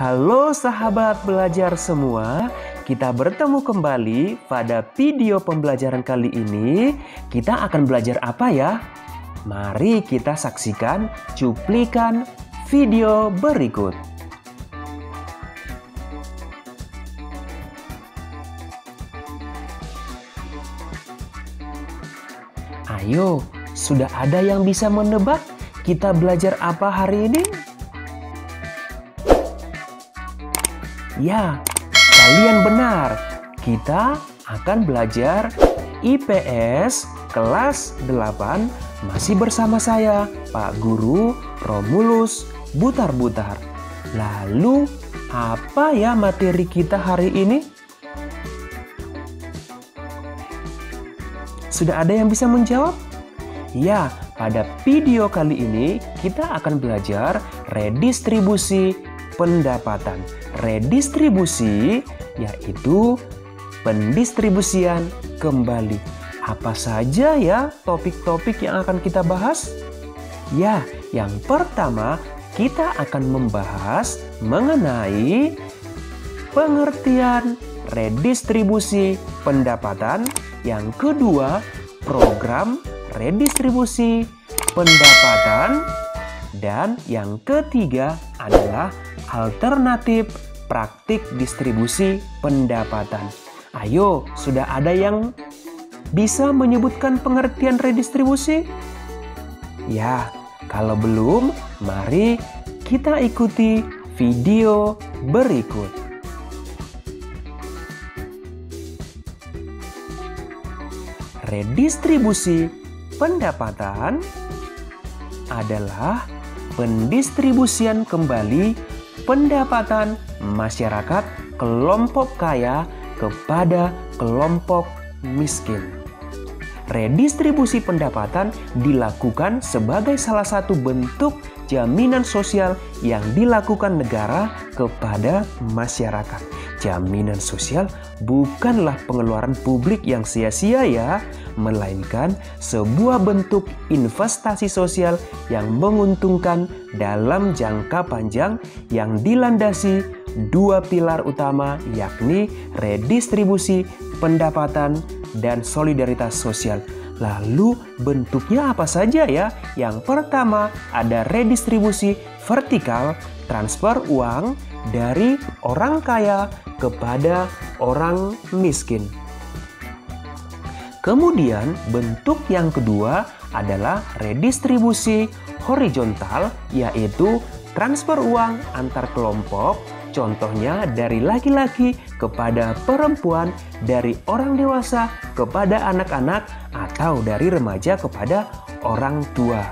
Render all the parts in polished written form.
Halo sahabat belajar semua, kita bertemu kembali pada video pembelajaran kali ini. Kita akan belajar apa ya? Mari kita saksikan cuplikan video berikut. Ayo, sudah ada yang bisa menebak kita belajar apa hari ini? Ya, kalian benar. Kita akan belajar IPS kelas 8 masih bersama saya, Pak Guru Romulus Butar-Butar. Lalu, apa ya materi kita hari ini? Sudah ada yang bisa menjawab? Ya, pada video kali ini kita akan belajar redistribusi pendapatan. Redistribusi yaitu pendistribusian kembali. Apa saja ya topik-topik yang akan kita bahas? Ya, yang pertama kita akan membahas mengenai pengertian redistribusi pendapatan. Yang kedua, program redistribusi pendapatan. Dan yang ketiga adalah alternatif praktik distribusi pendapatan. Ayo, sudah ada yang bisa menyebutkan pengertian redistribusi? Ya, kalau belum, mari kita ikuti video berikut. Redistribusi pendapatan adalah pendistribusian kembali pendapatan masyarakat kelompok kaya kepada kelompok miskin. Redistribusi pendapatan dilakukan sebagai salah satu bentuk jaminan sosial yang dilakukan negara kepada masyarakat. Jaminan sosial bukanlah pengeluaran publik yang sia-sia ya, melainkan sebuah bentuk investasi sosial yang menguntungkan dalam jangka panjang yang dilandasi dua pilar utama, yakni redistribusi pendapatan dan solidaritas sosial. Lalu bentuknya apa saja ya? Yang pertama ada redistribusi vertikal, transfer uang dari orang kaya kepada orang miskin. Kemudian bentuk yang kedua adalah redistribusi horizontal, yaitu transfer uang antar kelompok. Contohnya dari laki-laki kepada perempuan, dari orang dewasa kepada anak-anak, atau dari remaja kepada orang tua.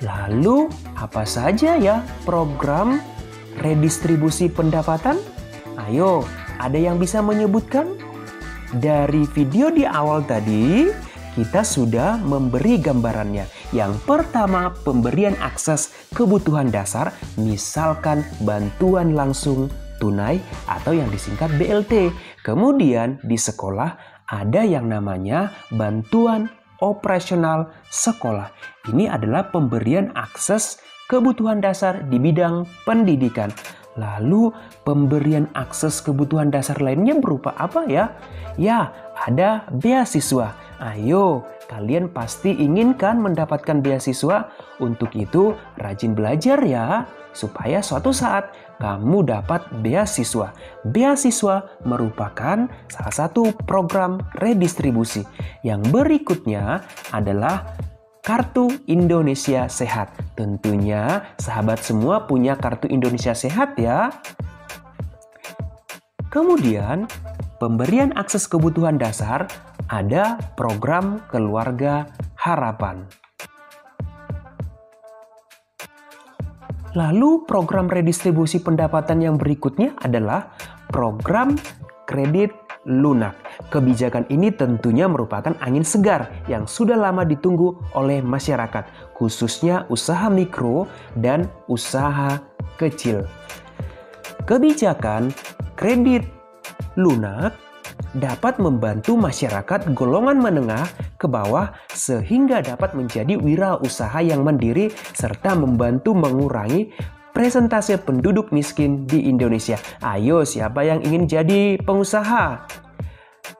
Lalu, apa saja ya program redistribusi pendapatan? Ayo, ada yang bisa menyebutkan? Dari video di awal tadi, kita sudah memberi gambarannya. Yang pertama, pemberian akses kebutuhan dasar, misalkan bantuan langsung tunai atau yang disingkat BLT. Kemudian di sekolah ada yang namanya bantuan operasional sekolah. Ini adalah pemberian akses kebutuhan dasar di bidang pendidikan. Lalu pemberian akses kebutuhan dasar lainnya berupa apa ya? Ya, ada beasiswa. Ayo, kalian pasti inginkan mendapatkan beasiswa. Untuk itu, rajin belajar ya, supaya suatu saat kamu dapat beasiswa. Beasiswa merupakan salah satu program redistribusi. Yang berikutnya adalah Kartu Indonesia Sehat. Tentunya sahabat semua punya Kartu Indonesia Sehat ya. Kemudian, pemberian akses kebutuhan dasar, ada program Keluarga Harapan. Lalu program redistribusi pendapatan yang berikutnya adalah program kredit lunak. Kebijakan ini tentunya merupakan angin segar yang sudah lama ditunggu oleh masyarakat, khususnya usaha mikro dan usaha kecil. Kebijakan kredit lunak dapat membantu masyarakat golongan menengah ke bawah sehingga dapat menjadi wirausaha yang mandiri serta membantu mengurangi presentase penduduk miskin di Indonesia. Ayo, siapa yang ingin jadi pengusaha?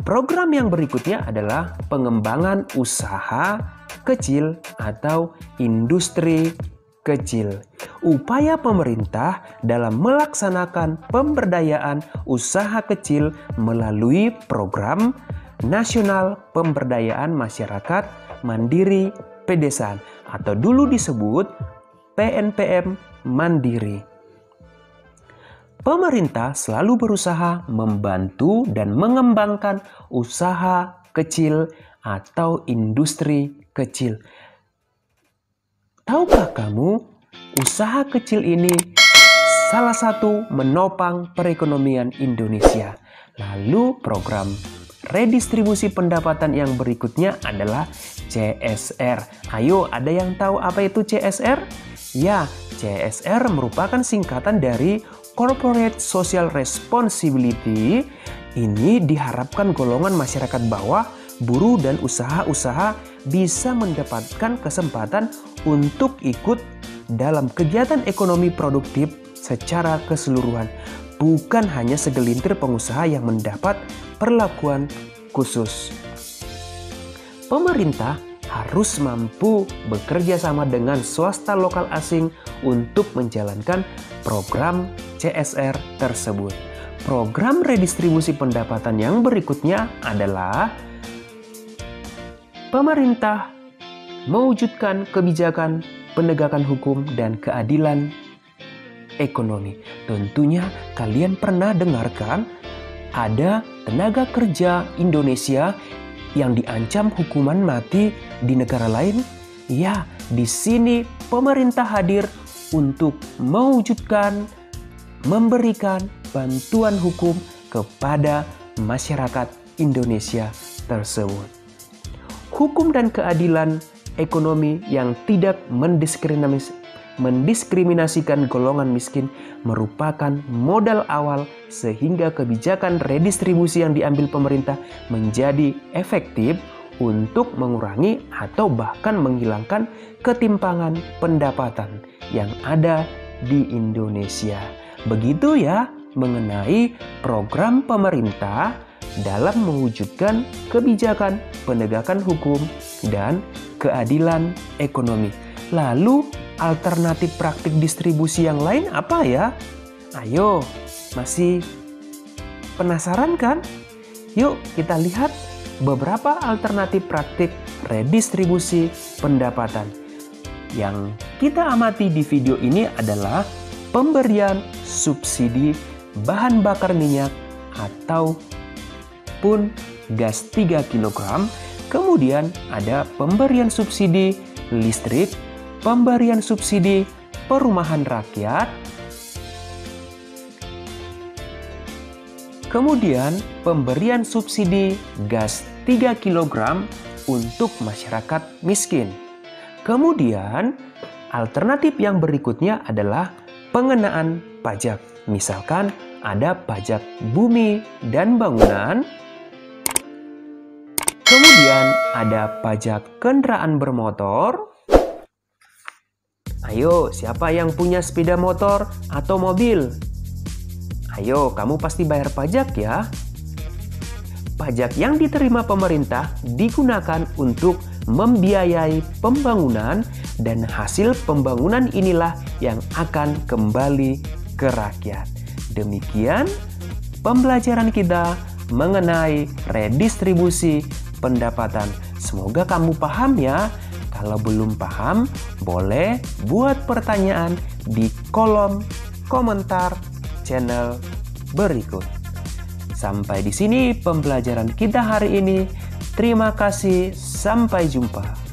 Program yang berikutnya adalah pengembangan usaha kecil atau industri kecil. Upaya pemerintah dalam melaksanakan pemberdayaan usaha kecil melalui program Nasional Pemberdayaan Masyarakat Mandiri Pedesaan atau dulu disebut PNPM Mandiri. Pemerintah selalu berusaha membantu dan mengembangkan usaha kecil atau industri kecil. Tahukah kamu, usaha kecil ini salah satu menopang perekonomian Indonesia. Lalu program redistribusi pendapatan yang berikutnya adalah CSR. Ayo, ada yang tahu apa itu CSR? Ya, CSR merupakan singkatan dari Corporate Social Responsibility. Ini diharapkan golongan masyarakat bawah, buruh dan usaha-usaha bisa mendapatkan kesempatan untuk ikut dalam kegiatan ekonomi produktif secara keseluruhan. Bukan hanya segelintir pengusaha yang mendapat perlakuan khusus. Pemerintah harus mampu bekerja sama dengan swasta lokal asing untuk menjalankan program CSR tersebut. Program redistribusi pendapatan yang berikutnya adalah pemerintah mewujudkan kebijakan penegakan hukum dan keadilan ekonomi. Tentunya kalian pernah dengarkan ada tenaga kerja Indonesia yang diancam hukuman mati di negara lain? Ya, di sini pemerintah hadir untuk mewujudkan, memberikan bantuan hukum kepada masyarakat Indonesia tersebut. Hukum dan keadilan ekonomi yang tidak mendiskriminasikan golongan miskin merupakan modal awal sehingga kebijakan redistribusi yang diambil pemerintah menjadi efektif untuk mengurangi atau bahkan menghilangkan ketimpangan pendapatan yang ada di Indonesia. Begitu ya mengenai program pemerintah dalam mewujudkan kebijakan penegakan hukum dan keadilan ekonomi. Lalu alternatif praktik distribusi yang lain apa ya? Ayo, masih penasaran kan? Yuk kita lihat beberapa alternatif praktik redistribusi pendapatan. Yang kita amati di video ini adalah pemberian subsidi bahan bakar minyak ataupun gas 3 kg. Kemudian ada pemberian subsidi listrik, pemberian subsidi perumahan rakyat, kemudian pemberian subsidi gas 3 kg untuk masyarakat miskin. Kemudian alternatif yang berikutnya adalah pengenaan pajak. Misalkan ada pajak bumi dan bangunan, kemudian ada pajak kendaraan bermotor. Ayo, siapa yang punya sepeda motor atau mobil? Ayo, kamu pasti bayar pajak ya. Pajak yang diterima pemerintah digunakan untuk membiayai pembangunan dan hasil pembangunan inilah yang akan kembali ke rakyat. Demikian pembelajaran kita mengenai redistribusi pendapatan. Semoga kamu paham ya. Kalau belum paham, boleh buat pertanyaan di kolom komentar channel berikut. Sampai di sini pembelajaran kita hari ini. Terima kasih, sampai jumpa.